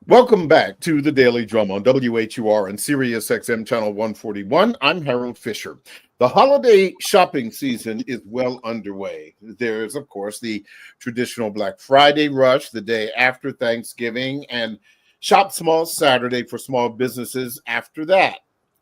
Welcome back to the Daily Drum on WHUR and Sirius XM Channel 141. I'm Harold Fisher. The holiday shopping season is well underway. There's, of course, the traditional Black Friday rush the day after Thanksgiving and Shop Small Saturday for small businesses after that.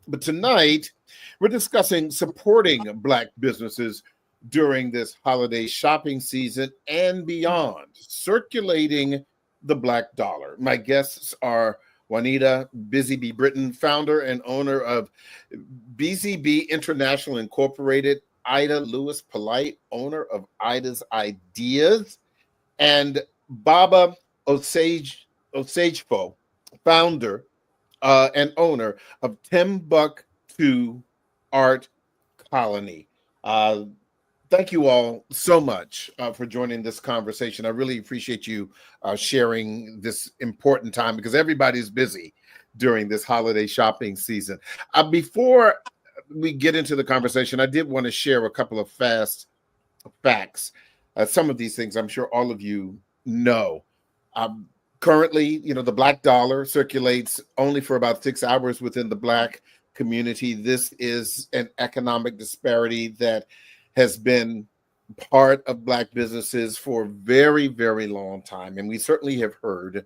But tonight, we're discussing supporting Black businesses during this holiday shopping season and beyond, circulating the Black dollar. My guests are Juanita Busy Bee Britton, founder and owner of BZB International Incorporated, Ida Lewis Polite, owner of Ida's Ideas, and Baba Osagefo, founder and owner of Timbuktu Art Colony. Thank you all so much for joining this conversation. I really appreciate you sharing this important time because everybody's busy during this holiday shopping season. Before we get into the conversation, I did want to share a couple of fast facts. Some of these things I'm sure all of you know. Currently, the Black dollar circulates only for about 6 hours within the Black community. This is an economic disparity that has been part of Black businesses for a very, very long time. And we certainly have heard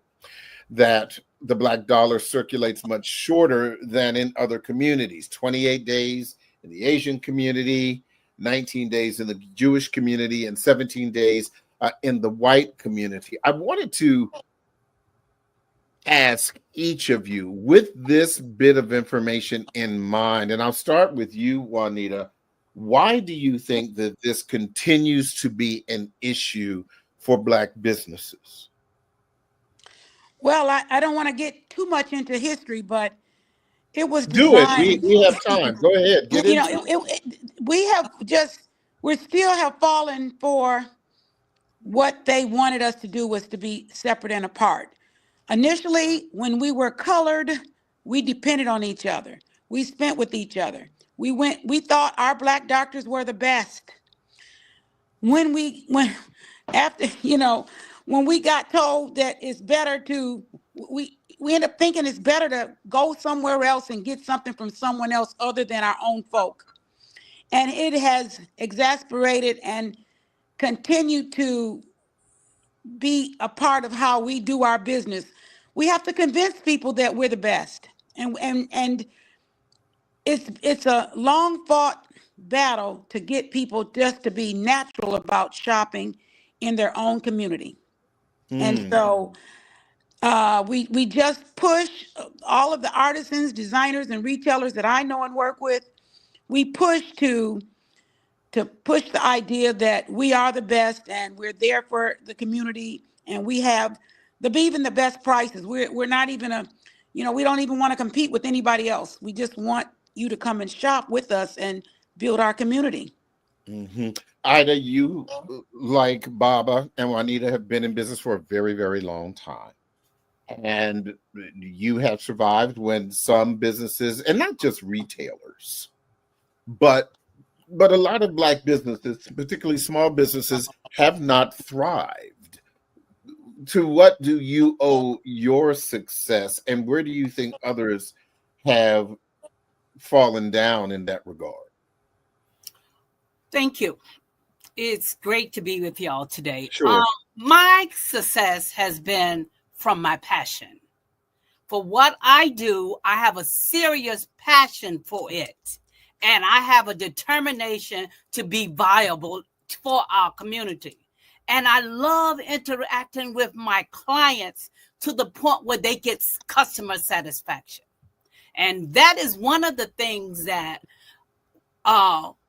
that the Black dollar circulates much shorter than in other communities, 28 days in the Asian community, 19 days in the Jewish community, and 17 days in the white community. I wanted to ask each of you with this bit of information in mind, and I'll start with you, Juanita. Why do you think that this continues to be an issue for Black businesses? Well, I don't want to get too much into history, but it was designed. We have time. Go ahead. Get we still have fallen for what they wanted us to do was to be separate and apart. Initially, when we were colored, we depended on each other. We spent with each other. We thought our Black doctors were the best. When we got told that it's better we end up thinking it's better to go somewhere else and get something from someone else other than our own folk. And it has exasperated and continued to be a part of how we do our business. We have to convince people that we're the best. And it's a long fought battle to get people just to be natural about shopping in their own community. And so we just push all of the artisans, designers, and retailers that I know and work with. We push to push the idea that we are the best and we're there for the community and we have even the best prices. We're not even we don't even want to compete with anybody else. We just want you to come and shop with us and build our community. Mm-hmm. Ida, you, like Baba and Juanita, have been in business for a very, very long time. And you have survived when some businesses, and not just retailers, but a lot of Black businesses, particularly small businesses, have not thrived. To what do you owe your success, and where do you think others have fallen down in that regard? Thank you. It's great to be with y'all today. Sure. My success has been from my passion. For what I do, I have a serious passion for it. And I have a determination to be viable for our community. And I love interacting with my clients to the point where they get customer satisfaction. And that is one of the things that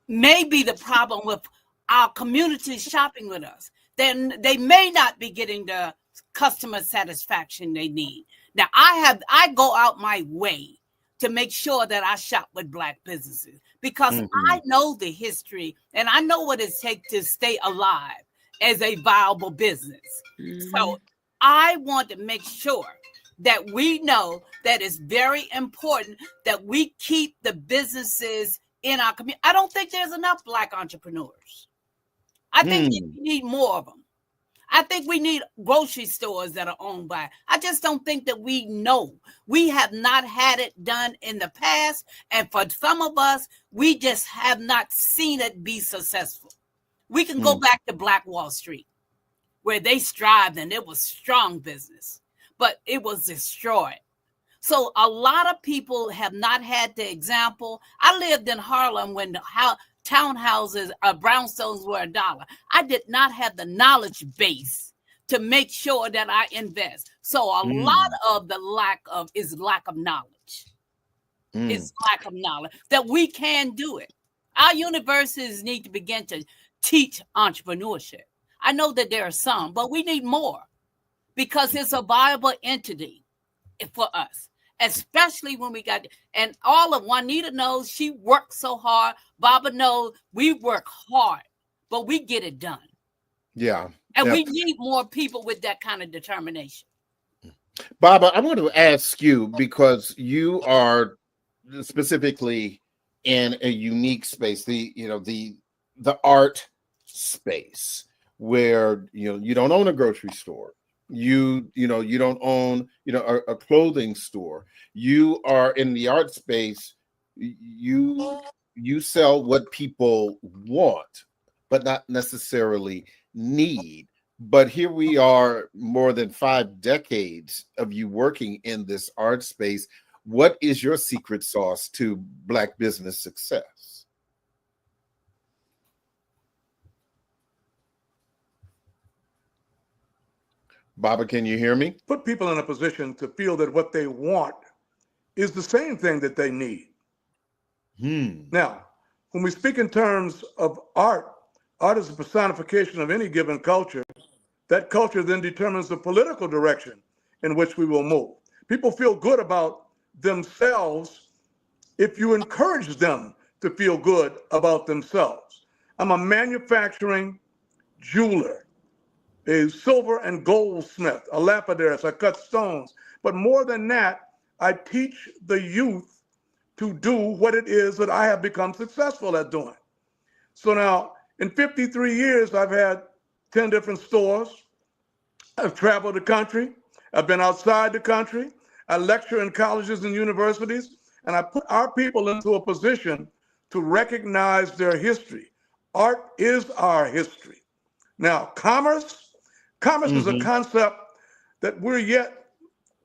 may be the problem with our community shopping with us. Then they may not be getting the customer satisfaction they need. Now, I go out my way to make sure that I shop with Black businesses because I know the history and I know what it takes to stay alive as a viable business. So I want to make sure that we know that it's very important that we keep the businesses in our community. I don't think there's enough Black entrepreneurs. I think we need more of them. I think we need grocery stores that are owned by. I just don't think that we know. We have not had it done in the past. And for some of us, we just have not seen it be successful. We can go back to Black Wall Street, where they strived and it was strong business, but it was destroyed. So a lot of people have not had the example. I lived in Harlem when townhouses, brownstones were $1. I did not have the knowledge base to make sure that I invest. So a lot of the lack of knowledge. It's lack of knowledge that we can do it. Our universities need to begin to teach entrepreneurship. I know that there are some, but we need more because it's a viable entity for us. Especially when we got, and all of Juanita knows she works so hard. Baba knows we work hard, but we get it done. Yeah. And we need more people with that kind of determination. Baba, I want to ask you, because you are specifically in a unique space, the art space, where you don't own a grocery store. You don't own a clothing store. You are in the art space. You sell what people want, but not necessarily need. But here we are, more than 5 decades of you working in this art space. What is your secret sauce to Black business success? Baba, can you hear me? Put people in a position to feel that what they want is the same thing that they need. Now, when we speak in terms of art, art is a personification of any given culture. That culture then determines the political direction in which we will move. People feel good about themselves if you encourage them to feel good about themselves. I'm a manufacturing jeweler, a silver and goldsmith, a lapidarist. I cut stones. But more than that, I teach the youth to do what it is that I have become successful at doing. So now, in 53 years, I've had 10 different stores. I've traveled the country. I've been outside the country. I lecture in colleges and universities, and I put our people into a position to recognize their history. Art is our history. Now, commerce is a concept that we're yet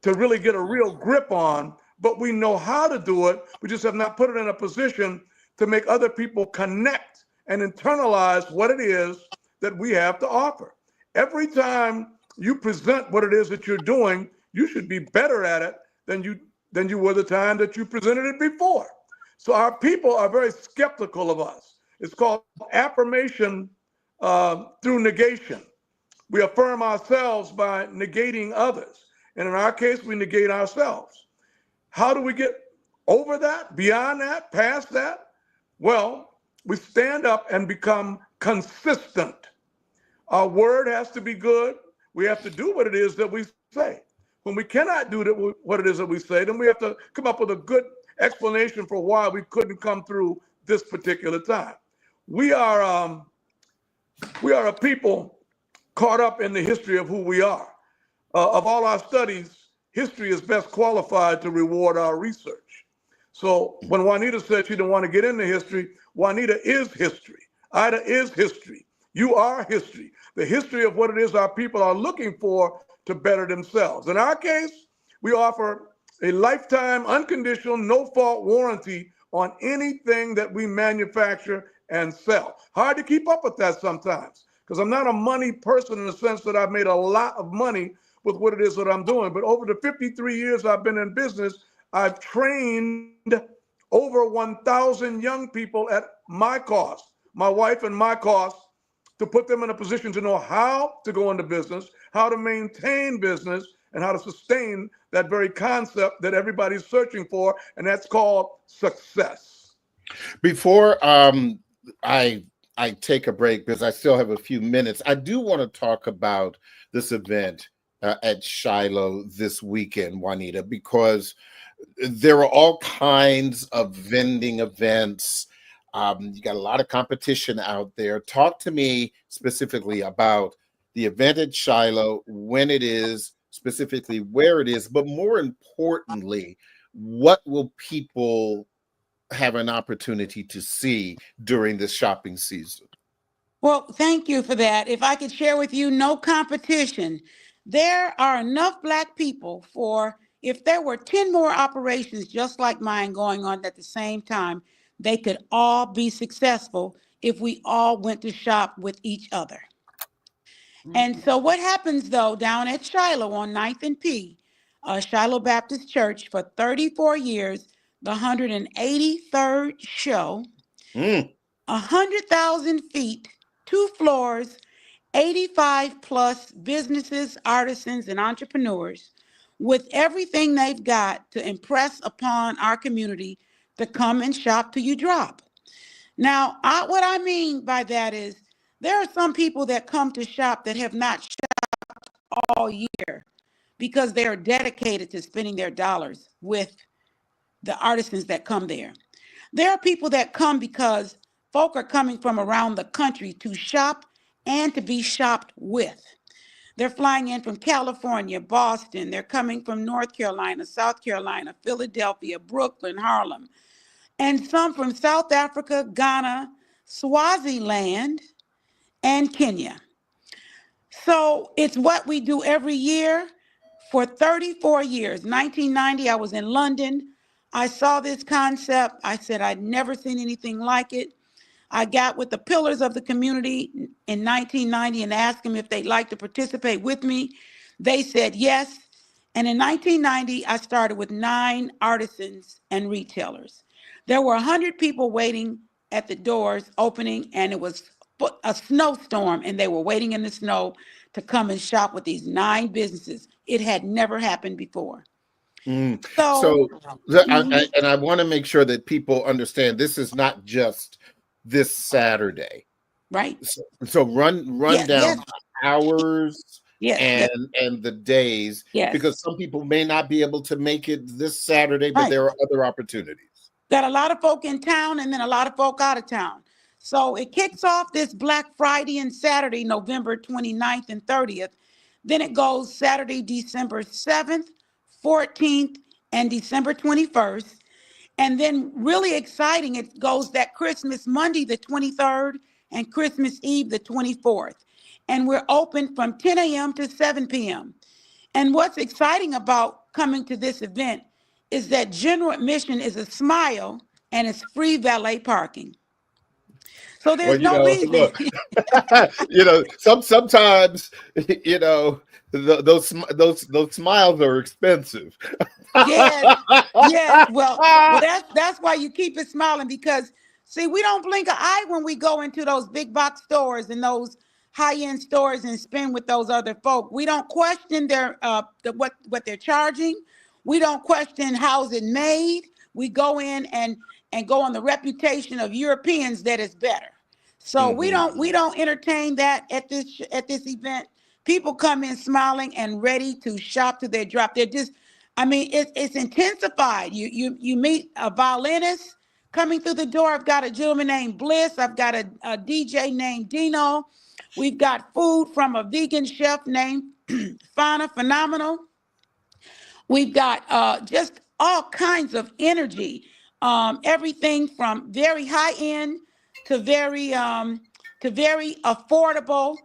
to really get a real grip on, but we know how to do it. We just have not put it in a position to make other people connect and internalize what it is that we have to offer. Every time you present what it is that you're doing, you should be better at it than you were the time that you presented it before. So our people are very skeptical of us. It's called affirmation through negation. We affirm ourselves by negating others. And in our case, we negate ourselves. How do we get over that, beyond that, past that? Well, we stand up and become consistent. Our word has to be good. We have to do what it is that we say. When we cannot do what it is that we say, then we have to come up with a good explanation for why we couldn't come through this particular time. We are a people caught up in the history of who we are. Of all our studies, history is best qualified to reward our research. So when Juanita said she didn't want to get into history, Juanita is history. Ida is history. You are history. The history of what it is our people are looking for to better themselves. In our case, we offer a lifetime, unconditional, no-fault warranty on anything that we manufacture and sell. Hard to keep up with that sometimes, because I'm not a money person in the sense that I've made a lot of money with what it is that I'm doing. But over the 53 years I've been in business, I've trained over 1,000 young people at my cost, my wife and my cost, to put them in a position to know how to go into business, how to maintain business, and how to sustain that very concept that everybody's searching for, and that's called success. Before I take a break, because I still have a few minutes, I do want to talk about this event at Shiloh this weekend, Juanita, because there are all kinds of vending events. You got a lot of competition out there. Talk to me specifically about the event at Shiloh, when it is, specifically where it is, but more importantly, what will people have an opportunity to see during this shopping season? Well, thank you for that. If I could share with you, no competition. There are enough Black people for, if there were 10 more operations just like mine going on at the same time, they could all be successful if we all went to shop with each other. And so what happens though, down at Shiloh on 9th and P, Shiloh Baptist Church for 34 years, the 183rd show, 100,000 feet, 2 floors, 85 plus businesses, artisans, and entrepreneurs with everything they've got to impress upon our community to come and shop till you drop. Now, what I mean by that is there are some people that come to shop that have not shopped all year because they are dedicated to spending their dollars with the artisans that come there. There are people that come because folk are coming from around the country to shop and to be shopped with. They're flying in from California, Boston. They're coming from North Carolina, South Carolina, Philadelphia, Brooklyn, Harlem, and some from South Africa, Ghana, Swaziland, and Kenya. So it's what we do every year for 34 years. 1990, I was in London. I saw this concept. I said I'd never seen anything like it. I got with the pillars of the community in 1990 and asked them if they'd like to participate with me. They said yes. And in 1990, I started with 9 artisans and retailers. There were 100 people waiting at the doors opening, and it was a snowstorm, and they were waiting in the snow to come and shop with these 9 businesses. It had never happened before. And So I want to make sure that people understand this is not just this Saturday, right? So run Yes, down yes. hours Yes, and the days, yes. because some people may not be able to make it this Saturday, but Right. there are other opportunities. Got a lot of folk in town and then a lot of folk out of town. So it kicks off this Black Friday and Saturday, November 29th and 30th. Then it goes Saturday, December 7th, 14th, and December 21st. And then really exciting, it goes that Christmas Monday, the 23rd, and Christmas Eve, the 24th. And we're open from 10 a.m. to 7 p.m. And what's exciting about coming to this event is that general admission is a smile and it's free valet parking. So there's no reason. Look, sometimes, those smiles are expensive. Yes, yes. Well, that's why you keep it smiling, because see, we don't blink an eye when we go into those big box stores and those high-end stores and spend with those other folk. We don't question their what they're charging. We don't question how's it made. We go in and go on the reputation of Europeans that it's better. So we don't entertain that at this event. People come in smiling and ready to shop to their drop. They're just, it's intensified. You meet a violinist coming through the door. I've got a gentleman named Bliss. I've got a DJ named Dino. We've got food from a vegan chef named Phenomenal. We've got just all kinds of energy. Everything from very high end to very affordable.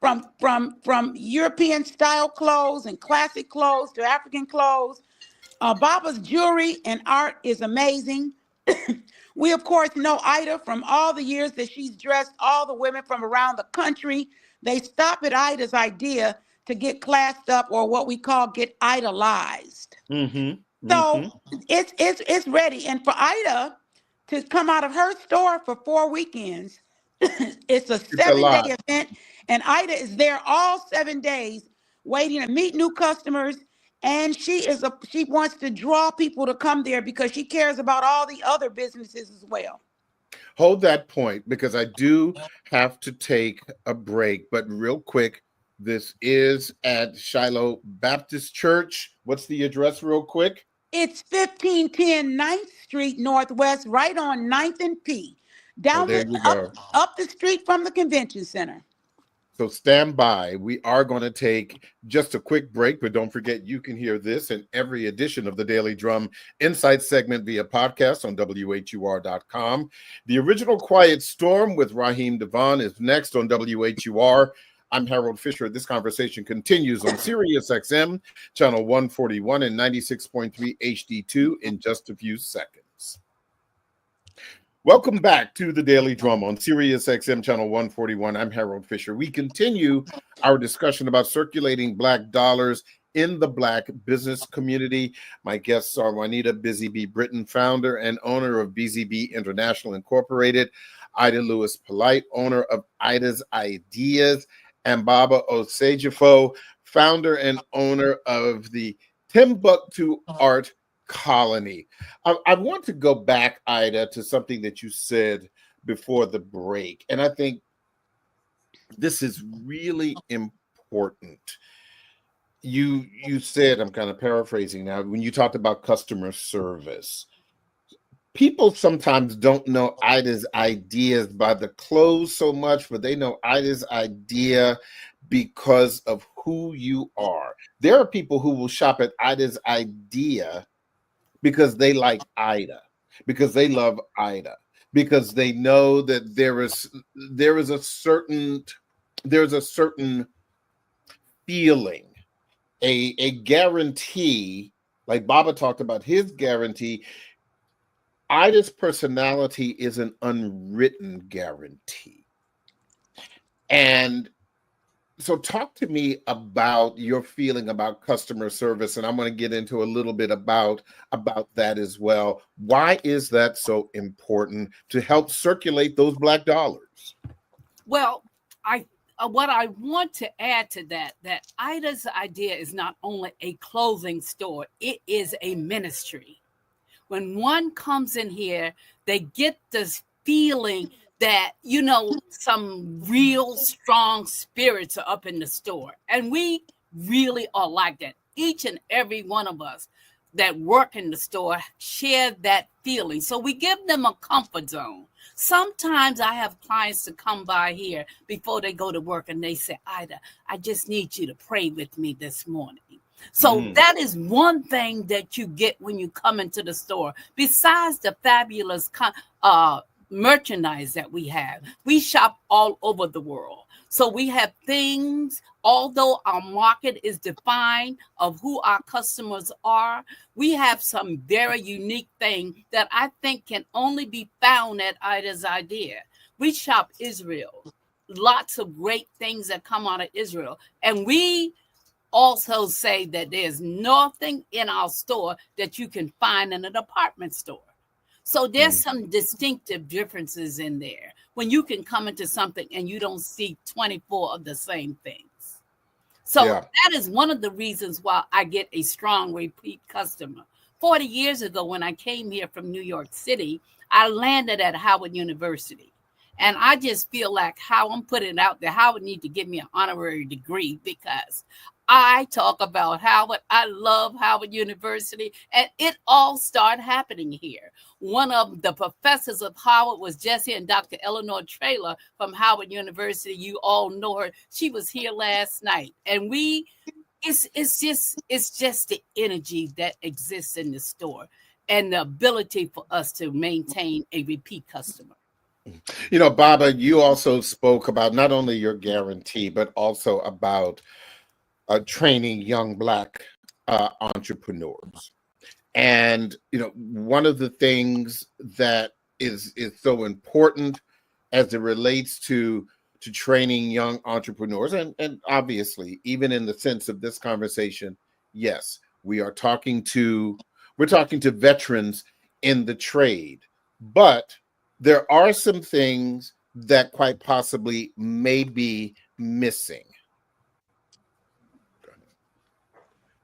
From European style clothes and classic clothes to African clothes. Baba's jewelry and art is amazing. We, of course, know Ida from all the years that she's dressed all the women from around the country. They stop at Ida's idea to get classed up, or what we call get idolized. So it's ready. And for Ida to come out of her store for 4 weekends, it's a 7-day event, and Ida is there all 7 days waiting to meet new customers. And she wants to draw people to come there because she cares about all the other businesses as well. Hold that point, because I do have to take a break, but real quick, this is at Shiloh Baptist Church. What's the address real quick? It's 1510 9th Street Northwest, right on 9th and P. Down up the street from the convention center. So stand by. We are going to take just a quick break, but don't forget you can hear this and every edition of the Daily Drum Insight segment via podcast on WHUR.com. The original Quiet Storm with Raheem Devon is next on WHUR. I'm Harold Fisher. This conversation continues on Sirius XM, channel 141 and 96.3 HD2 in just a few seconds. Welcome back to the Daily Drum on Sirius XM channel 141. I'm Harold Fisher. We continue our discussion about circulating Black dollars in the Black business community. My guests are Juanita Busy B. Britton, founder and owner of BZB International Incorporated, Ida Lewis Polite, owner of Ida's Ideas, and Baba Osejafo, founder and owner of the Timbuktu Art Colony. I want to go back, Ida, to something that you said before the break, and I think this is really important. You said, I'm kind of paraphrasing now, when you talked about customer service, people sometimes don't know Ida's Ideas by the clothes so much, but they know Ida's Idea because of who you are. There are people who will shop at Ida's Idea because they like Ida, because they love Ida, because they know that there is a certain feeling, a guarantee, like Baba talked about his guarantee. Ida's personality is an unwritten guarantee. And so talk to me about your feeling about customer service, and I'm going to get into a little bit about that as well. Why is that so important to help circulate those Black dollars? Well, what I want to add to that Ida's Idea is not only a clothing store, it is a ministry. When one comes in here, they get this feeling that, some real strong spirits are up in the store. And we really are like that. Each and every one of us that work in the store share that feeling. So we give them a comfort zone. Sometimes I have clients to come by here before they go to work and they say, Ida, I just need you to pray with me this morning. So that is one thing that you get when you come into the store. Besides the fabulous merchandise that we have, we shop all over the world. So we have things, although our market is defined of who our customers are, we have some very unique thing that I think can only be found at Ida's Idea. We shop Israel, lots of great things that come out of Israel. And we also say that there's nothing in our store that you can find in a department store. So there's some distinctive differences in there when you can come into something and you don't see 24 of the same things. So that is one of the reasons why I get a strong repeat customer. 40 years ago, when I came here from New York City, I landed at Howard University. And I just feel like how I'm putting it out there, Howard need to give me an honorary degree because I talk about Howard. I love Howard University, and it all started happening here. One of the professors of Howard was just here, and Dr. Eleanor Traylor from Howard University. You all know her. She was here last night, and it's just the energy that exists in the store and the ability for us to maintain a repeat customer. Baba, you also spoke about not only your guarantee, but also about training young Black entrepreneurs. And, one of the things that is so important as it relates to training young entrepreneurs, and obviously, even in the sense of this conversation, yes, we're talking to veterans in the trade, but there are some things that quite possibly may be missing.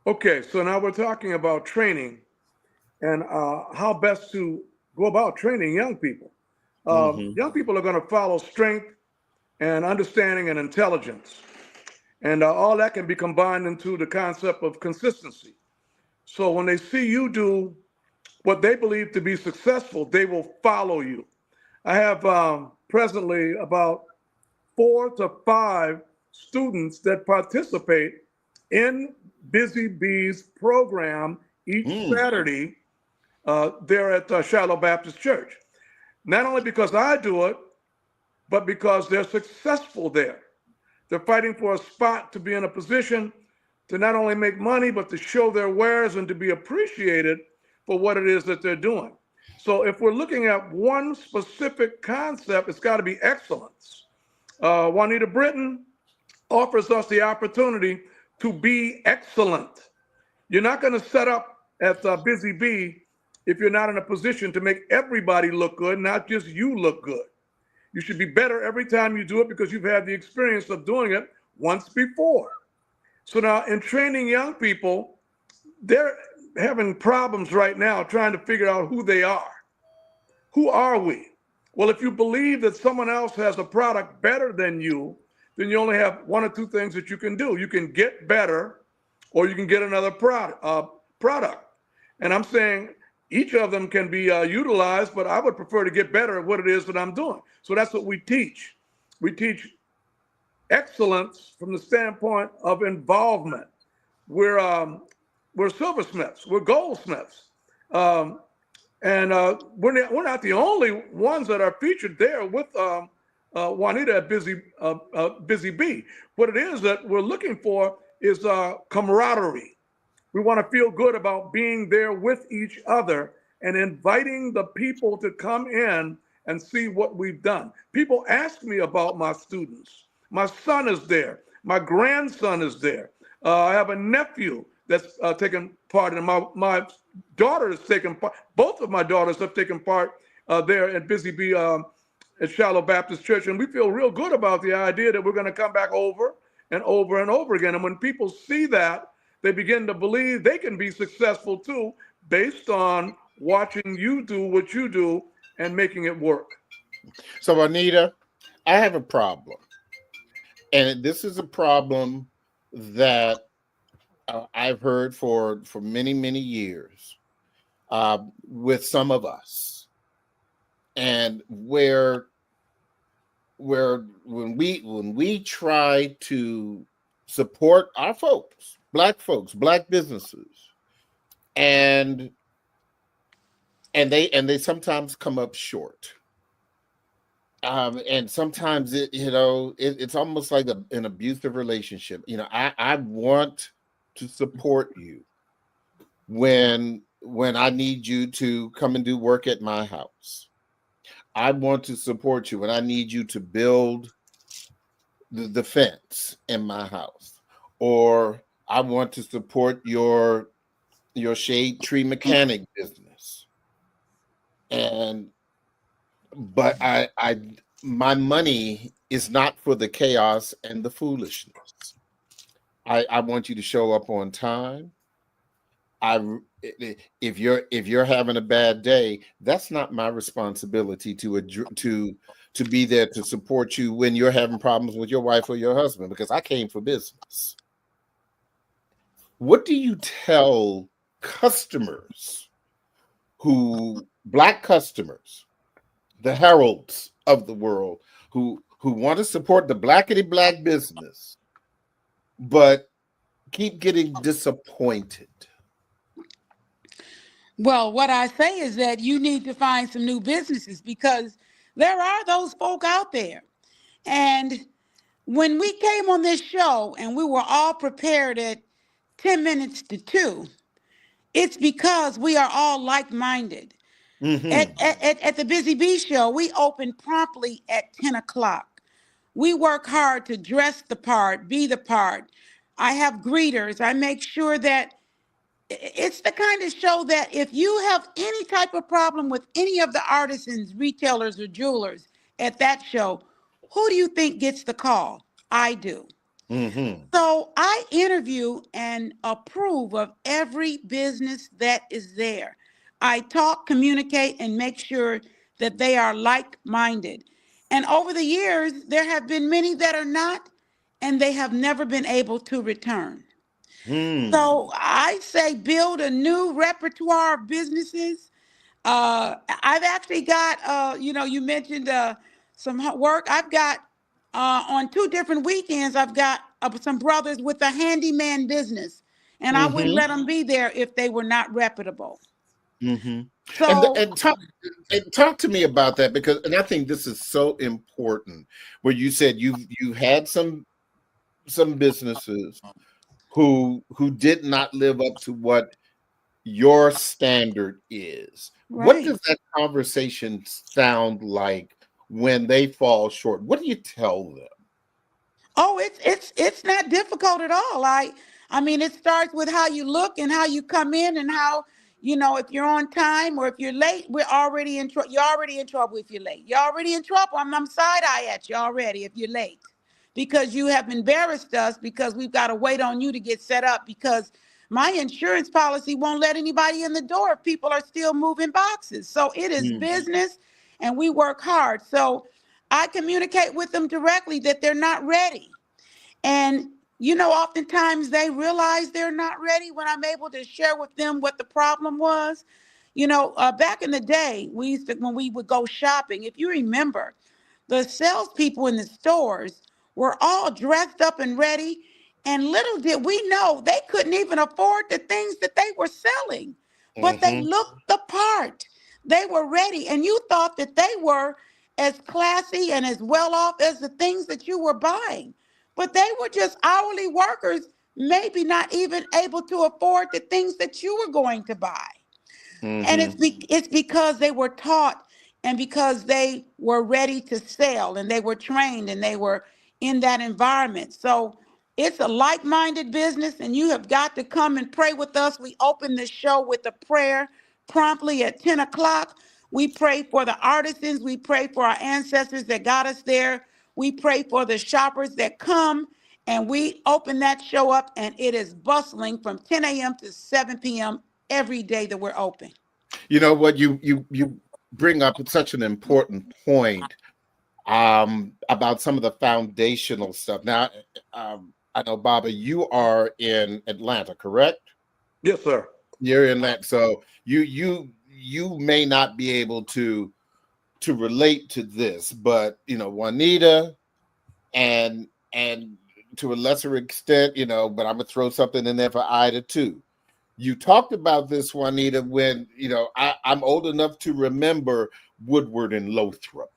Okay, so now we're talking about training and how best to go about training young people. Young people are going to follow strength and understanding and intelligence. And all that can be combined into the concept of consistency. So when they see you do what they believe to be successful, they will follow you. I have presently about 4 to 5 students that participate in Busy Bee's program each Saturday there at Shiloh Baptist Church. Not only because I do it, but because they're successful there. They're fighting for a spot to be in a position to not only make money, but to show their wares and to be appreciated for what it is that they're doing. So if we're looking at one specific concept, it's got to be excellence. Juanita Britton offers us the opportunity to be excellent. You're not going to set up at Busy Bee if you're not in a position to make everybody look good, not just you look good. You should be better every time you do it because you've had the experience of doing it once before. So now in training young people, they're having problems right now trying to figure out who they are. Who are we? Well, if you believe that someone else has a product better than you, then you only have one or two things that you can do. You can get better or you can get another product. And I'm saying each of them can be utilized, but I would prefer to get better at what it is that I'm doing. So that's what we teach. We teach excellence from the standpoint of involvement. We're silversmiths, we're goldsmiths. And we're not the only ones that are featured there with Juanita at Busy Bee. What it is that we're looking for is camaraderie. We want to feel good about being there with each other and inviting the people to come in and see what we've done. People ask me about my students. My son is there. My grandson is there. I have a nephew that's taken part in it. My daughter has taken part. Both of my daughters have taken part there at Busy Bee at Shiloh Baptist Church. And we feel real good about the idea that we're going to come back over and over and over again. And when people see that, they begin to believe they can be successful too, based on watching you do what you do and making it work. So, Anita, I have a problem. And this is a problem that I've heard for many, many years with some of us. And where when we try to support our folks, Black businesses, and they sometimes come up short. And sometimes it's almost like an abusive relationship. I want to support you when I need you to come and do work at my house. I want to support you when I need you to build the fence in my house, or I want to support your shade tree mechanic business. But my money is not for the chaos and the foolishness. I want you to show up on time. If you're having a bad day, that's not my responsibility to be there to support you when you're having problems with your wife or your husband, because I came for business. What do you tell customers Black customers, the heralds of the world, who want to support the blackity black business, but keep getting disappointed? Well, what I say is that you need to find some new businesses, because there are those folk out there. And when we came on this show and we were all prepared at 10 minutes to 2, it's because we are all like-minded. Mm-hmm. At the Busy Bee Show, we open promptly at 10 o'clock. We work hard to dress the part, be the part. I have greeters. I make sure that it's the kind of show that if you have any type of problem with any of the artisans, retailers, or jewelers at that show, who do you think gets the call? I do. Mm-hmm. So I interview and approve of every business that is there. I talk, communicate, and make sure that they are like-minded. And over the years, there have been many that are not, and they have never been able to return. So I say build a new repertoire of businesses. I've actually got, you mentioned some work. I've got on 2 different weekends, I've got some brothers with a handyman business, and I wouldn't let them be there if they were not reputable. And So, talk to me about that, because, and I think this is so important, where you said you had some businesses who did not live up to what your standard is. What right. does that conversation sound like when they fall short? What do you tell them? Oh, it's not difficult at all. I mean, it starts with how you look and how you come in and how, if you're on time or if you're late, we're already in trouble. You're already in trouble if you're late. You're already in trouble. I'm side eye at you already if you're late, because you have embarrassed us, because we've got to wait on you to get set up, because my insurance policy won't let anybody in the door if people are still moving boxes. So it is business, and we work hard. So I communicate with them directly that they're not ready. And, oftentimes they realize they're not ready when I'm able to share with them what the problem was. Back in the day, when we would go shopping, if you remember, the salespeople in the stores were all dressed up and ready. And little did we know they couldn't even afford the things that they were selling, but they Mm-hmm. looked the part. They were ready. And you thought that they were as classy and as well off as the things that you were buying. But they were just hourly workers, maybe not even able to afford the things that you were going to buy. And Mm-hmm. it's because they were taught, and because they were ready to sell, and they were trained, and they were in that environment. So it's a like-minded business, and you have got to come and pray with us. We open the show with a prayer promptly at 10 o'clock. We pray for the artisans. We pray for our ancestors that got us there. We pray for the shoppers that come, and we open that show up, and it is bustling from 10 a.m. to 7 p.m. every day that we're open. You know what, you bring up such an important point, about some of the foundational stuff. Now, I know, Baba, you are in Atlanta, correct? Yes, sir. You're in that, so you may not be able to relate to this, but Juanita, and to a lesser extent, but I'm gonna throw something in there for Ida too. You talked about this, Juanita, when I'm old enough to remember Woodward and Lothrop.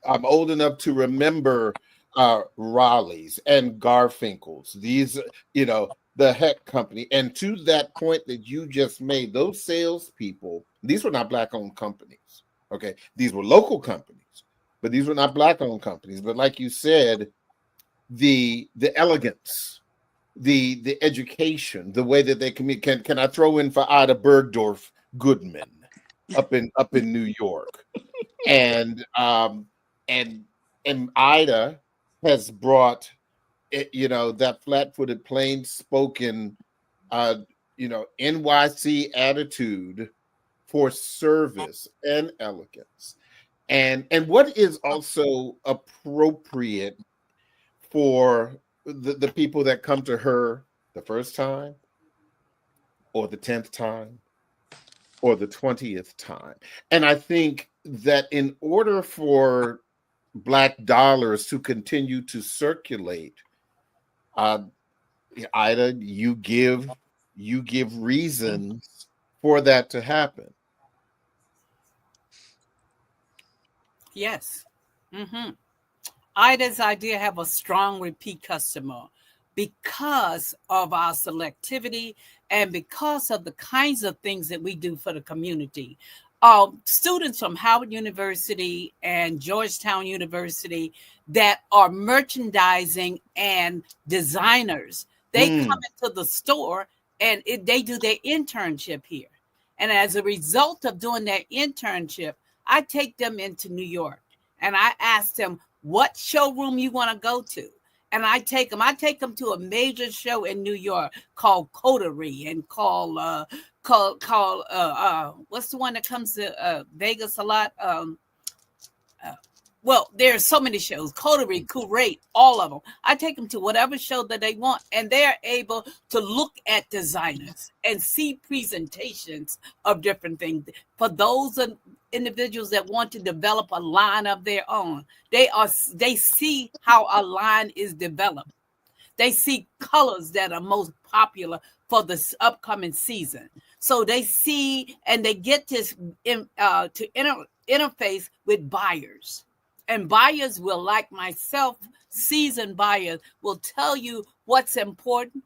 I'm old enough to remember Raleigh's and Garfinkel's. These, the Heck Company. And to that point that you just made, those salespeople, these were not Black-owned companies. Okay, these were local companies, but these were not Black-owned companies. But like you said, the elegance, the education, the way that they communicate. Can I throw in for Ida Bergdorf Goodman up in New York, and and Ida has brought that flat-footed, plain-spoken NYC attitude for service and elegance, and what is also appropriate for the people that come to her the first time, or the 10th time, or the 20th time. And I think that in order for Black dollars to continue to circulate, Ida, you give reasons for that to happen. Yes. Mm-hmm. Ida's idea have a strong repeat customer because of our selectivity and because of the kinds of things that we do for the community. Students from Howard University and Georgetown University that are merchandising and designers, they come into the store and they do their internship here. And as a result of doing their internship, I take them into New York and I ask them, what showroom you want to go to? And I take them to a major show in New York called Coterie, and called what's the one that comes to Vegas a lot? well, there's so many shows, Coterie, Curate, all of them. I take them to whatever show that they want, and they're able to look at designers and see presentations of different things. For those individuals that want to develop a line of their own, they see how a line is developed. They see colors that are most popular for this upcoming season. So they see and they get this interface with buyers. And buyers will, like myself, seasoned buyers, will tell you what's important,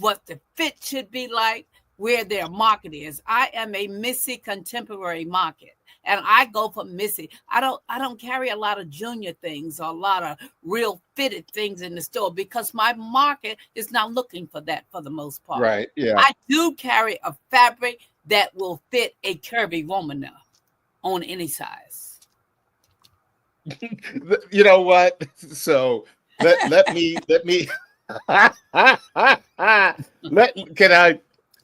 what the fit should be like, where their market is. I am a Missy contemporary market, and I go for Missy. I don't carry a lot of junior things or a lot of real fitted things in the store because my market is not looking for that for the most part. Right. Yeah. I do carry a fabric that will fit a curvy woman on any size. You know what? So let me can I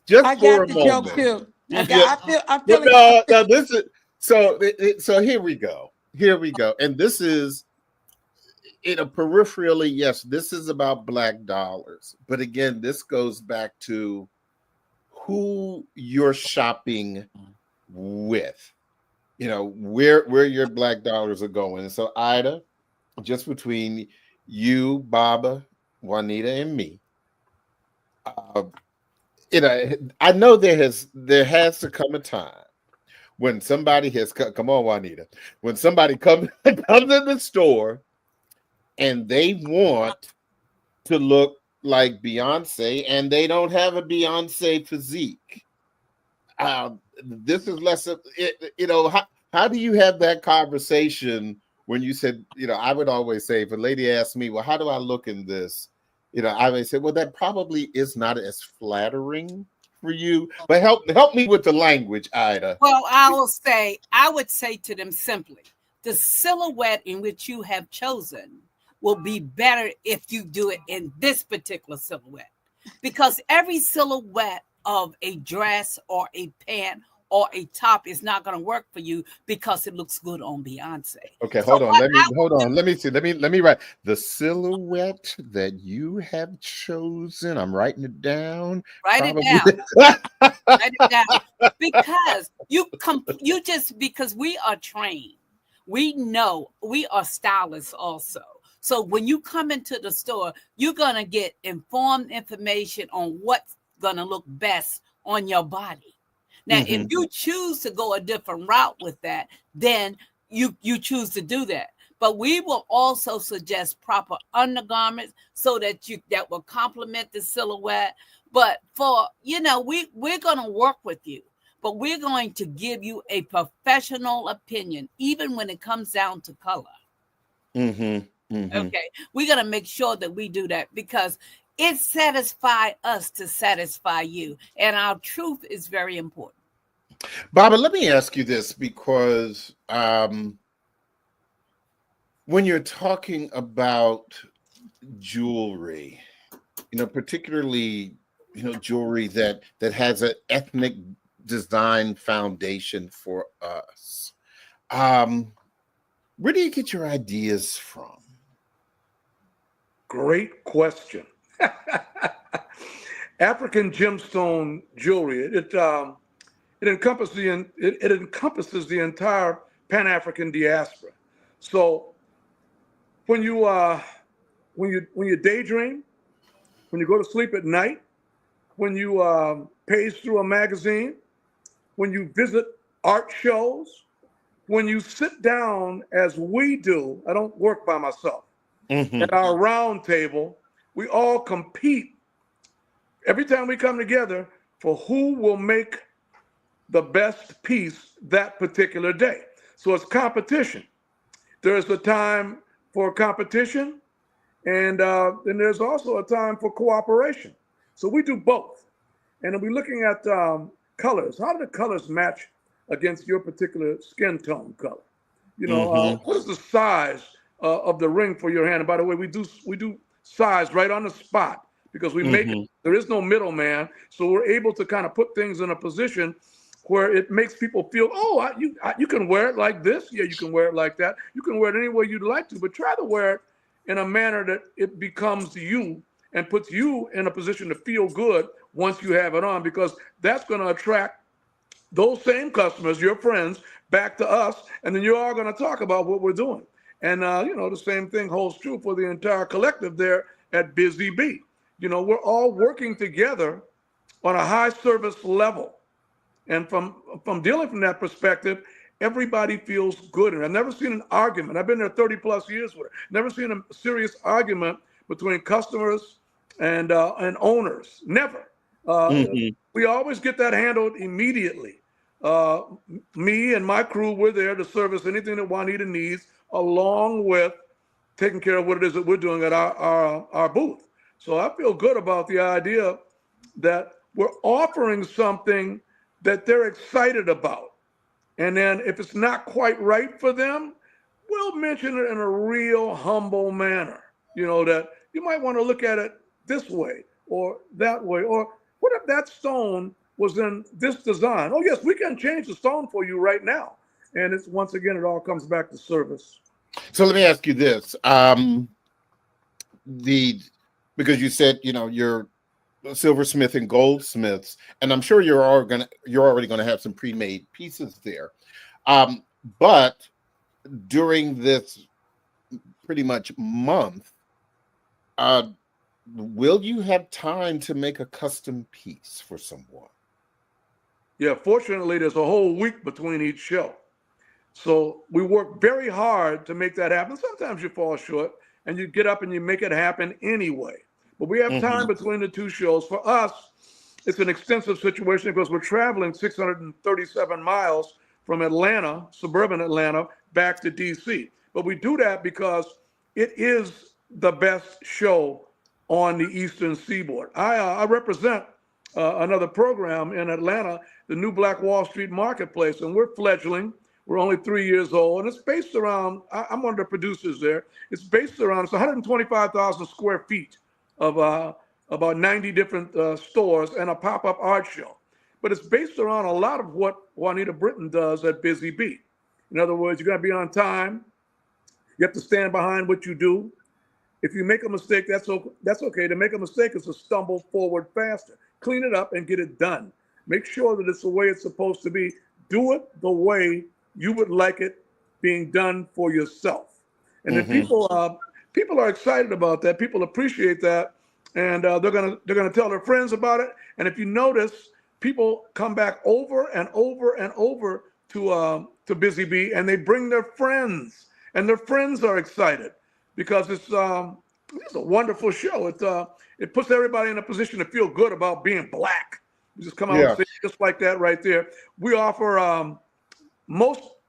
just I for got a the joke moment? too. Yeah. I'm feeling No, this is so here we go. And this is peripherally, yes, this is about Black dollars. But again, this goes back to who you're shopping with. Where your Black dollars are going. And so, Ida, just between you, Baba, Juanita, and me, I know there has to come a time when somebody has come on, Juanita, when somebody comes in the store and they want to look like Beyonce and they don't have a Beyonce physique. This is less of how do you have that conversation when you said, I would always say, if a lady asks me, well, how do I look in this? I would say, well, that probably is not as flattering for you, but help me with the language, Ida. Well, I would say to them simply, the silhouette in which you have chosen will be better if you do it in this particular silhouette, because every silhouette of a dress or a pant or a top is not going to work for you because it looks good on Beyonce. Okay, hold on. Let me see. Let me write the silhouette that you have chosen. I'm writing it down. Write it down. Because because we are trained. We know we are stylists also. So when you come into the store, you're going to get informed information on what's going to look best on your body. Now, if you choose to go a different route with that, then you choose to do that. But we will also suggest proper undergarments so that will complement the silhouette. But we're going to work with you, but we're going to give you a professional opinion, even when it comes down to color. Okay, we're going to make sure that we do that because it satisfies us to satisfy you. And our truth is very important. Baba, let me ask you this, because when you're talking about jewelry, particularly, jewelry that has an ethnic design foundation for us, where do you get your ideas from? Great question. African gemstone jewelry. It encompasses the entire Pan-African diaspora. So when you daydream, when you go to sleep at night, when you page through a magazine, when you visit art shows, when you sit down as we do, I don't work by myself. At our round table, we all compete every time we come together for who will make the best piece that particular day. So it's competition. There's a time for competition, and then there's also a time for cooperation. So we do both. And we're looking at colors. How do the colors match against your particular skin tone color? What is the size of the ring for your hand? And by the way, we do size right on the spot because we make it. There is no middleman, so we're able to kind of put things in a position where it makes people feel, oh, you can wear it like this. Yeah, you can wear it like that. You can wear it any way you'd like to, but try to wear it in a manner that it becomes you and puts you in a position to feel good once you have it on, because that's going to attract those same customers, your friends, back to us, and then you're all going to talk about what we're doing. And, the same thing holds true for the entire collective there at Busy Bee. We're all working together on a high service level. And from dealing from that perspective, everybody feels good. And I've never seen an argument. I've been there 30 plus years with it. Never seen a serious argument between customers and owners. Never. We always get that handled immediately. Me and my crew, we're there to service anything that Juanita needs, along with taking care of what it is that we're doing at our booth. So I feel good about the idea that we're offering something that they're excited about. And then if it's not quite right for them, we'll mention it in a real humble manner, that you might want to look at it this way or that way, or what if that stone was in this design? Oh, yes, we can change the stone for you right now. And it's, once again, it all comes back to service. So let me ask you this. Because you said, you're silversmith and goldsmiths, and I'm sure you're already gonna have some pre-made pieces there. But during this pretty much month, will you have time to make a custom piece for someone? Yeah, fortunately, there's a whole week between each show. So we work very hard to make that happen. Sometimes you fall short and you get up and you make it happen anyway. But we have time between the two shows. For us, it's an extensive situation because we're traveling 637 miles from Atlanta, suburban Atlanta, back to DC. But we do that because it is the best show on the Eastern Seaboard. I represent another program in Atlanta, the New Black Wall Street Marketplace, and we're fledgling. We're only 3 years old, and it's based around, I'm one of the producers there. It's based around, it's 125,000 square feet of about 90 different stores and a pop-up art show. But it's based around a lot of what Juanita Britton does at Busy Bee. In other words, you're going to be on time. You have to stand behind what you do. If you make a mistake, that's okay. To make a mistake is to stumble forward faster. Clean it up and get it done. Make sure that it's the way it's supposed to be. Do it the way you would like it being done for yourself. And if people are excited about that, people appreciate that, and they're gonna tell their friends about it. And if you notice, people come back over and over and over to Busy Bee, and they bring their friends, and their friends are excited because it's a wonderful show. It puts everybody in a position to feel good about being Black. You just come out and say just like that right there. We offer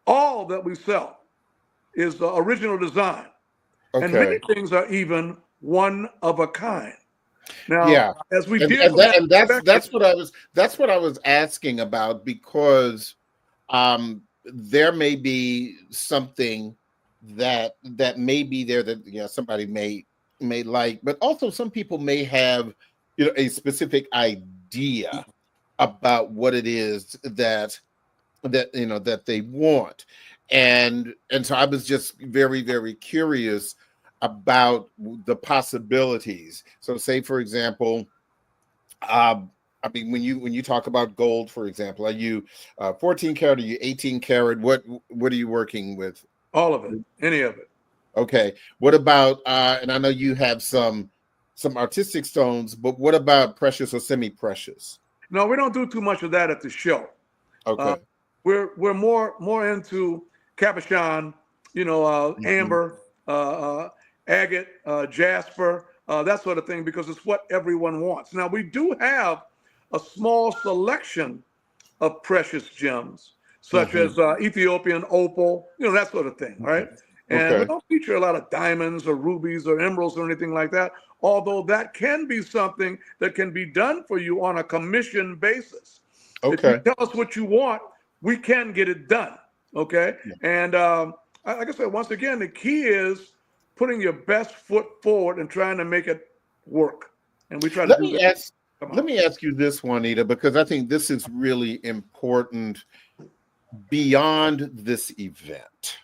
all that we sell is original design. Okay. And many things are even one of a kind. Now, as we did, that's what I was asking about, because there may be something that may be there that somebody may like, but also some people may have a specific idea about what it is that they want, and so I was just very, very curious about the possibilities. So say, for example, when you talk about gold, for example, are you 14 karat, are you 18 karat? What are you working with? All of it, any of it. Okay. What about and I know you have some artistic stones, but what about precious or semi-precious? No, we don't do too much of that at the show. Okay. We're more into cabochon, amber, agate, jasper, that sort of thing, because it's what everyone wants. Now, we do have a small selection of precious gems, such as Ethiopian opal, that sort of thing, right? And we don't feature a lot of diamonds or rubies or emeralds or anything like that, although that can be something that can be done for you on a commission basis. Okay. If you tell us what you want, we can get it done, okay? And like I said, once again, the key is putting your best foot forward and trying to make it work. And we try to do that. Let me ask you this, Juanita, because I think this is really important beyond this event.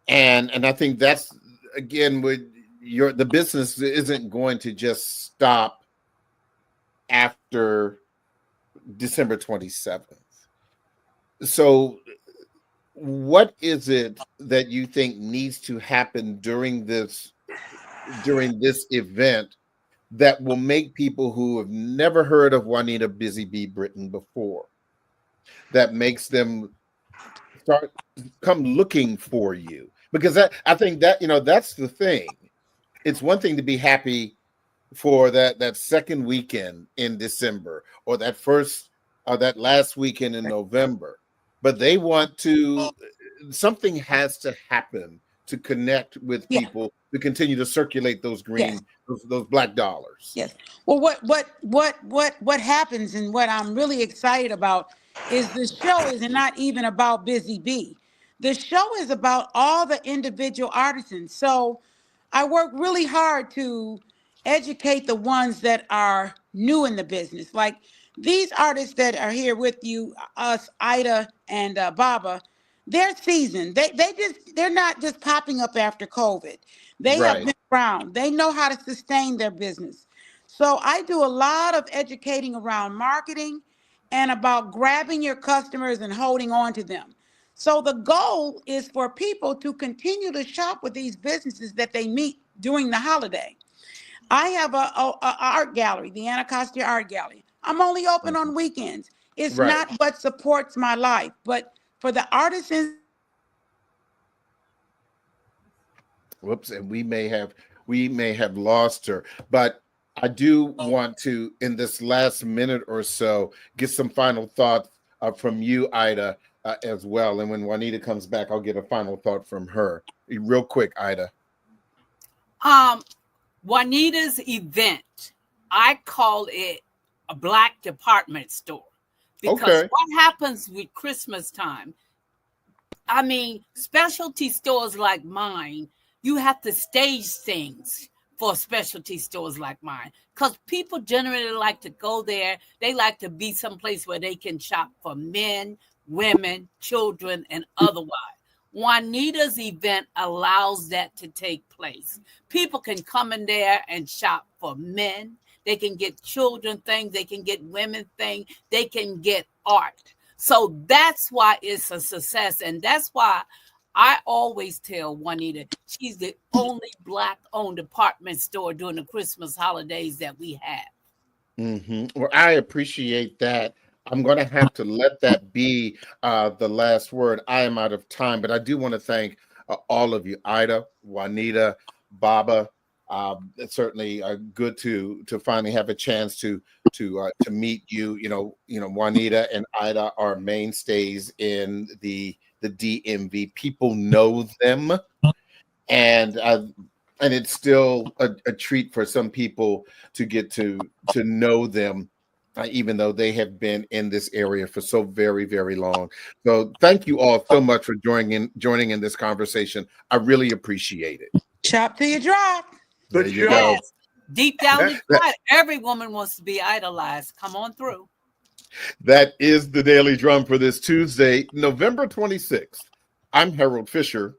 And I think that's, again, with the business isn't going to just stop after December 27th. So what is it that you think needs to happen during this event that will make people who have never heard of Juanita Busy Bee Britton before, that makes them come looking for you? Because I think that, that's the thing. It's one thing to be happy for that second weekend in December, or that last weekend in November, but they want to, something has to happen to connect with people, to continue to circulate those green, those black dollars. Yes. Well, what happens, and what I'm really excited about, is the show is not even about Busy Bee. The show is about all the individual artisans. So I work really hard to educate the ones that are new in the business. Like these artists that are here with you, us, Ida and Baba, they're seasoned. They're not just popping up after COVID. They have been around. They know how to sustain their business. So I do a lot of educating around marketing and about grabbing your customers and holding on to them. So the goal is for people to continue to shop with these businesses that they meet during the holiday. I have a art gallery, the Anacostia Art Gallery. I'm only open on weekends. It's not what supports my life, but for the artisans. Whoops, and we may have lost her, but I do want to, in this last minute or so, get some final thoughts from you, Ida, as well. And when Juanita comes back, I'll get a final thought from her. Real quick, Ida. Juanita's event, I call it a Black department store, because what happens with Christmas time, I mean, specialty stores like mine, you have to stage things for specialty stores like mine, because people generally like to go there. They like to be someplace where they can shop for men, women, children, and otherwise. Juanita's event allows that to take place. People can come in there and shop for men. They can get children things. They can get women things. They can get art. So that's why it's a success. And that's why I always tell Juanita, she's the only Black-owned department store during the Christmas holidays that we have. Mm-hmm. Well, I appreciate that. I'm going to have to let that be the last word. I am out of time, but I do want to thank all of you, Ida, Juanita, Baba. It's certainly good to finally have a chance to meet you. Juanita and Ida are mainstays in the DMV. People know them, and it's still a treat for some people to get to know them, even though they have been in this area for so very, very long. So thank you all so much for joining in this conversation. I really appreciate it. Shop till you drop. There you go. Deep down inside, every woman wants to be idolized. Come on through. That is the Daily Drum for this Tuesday, November 26th. I'm Harold Fisher.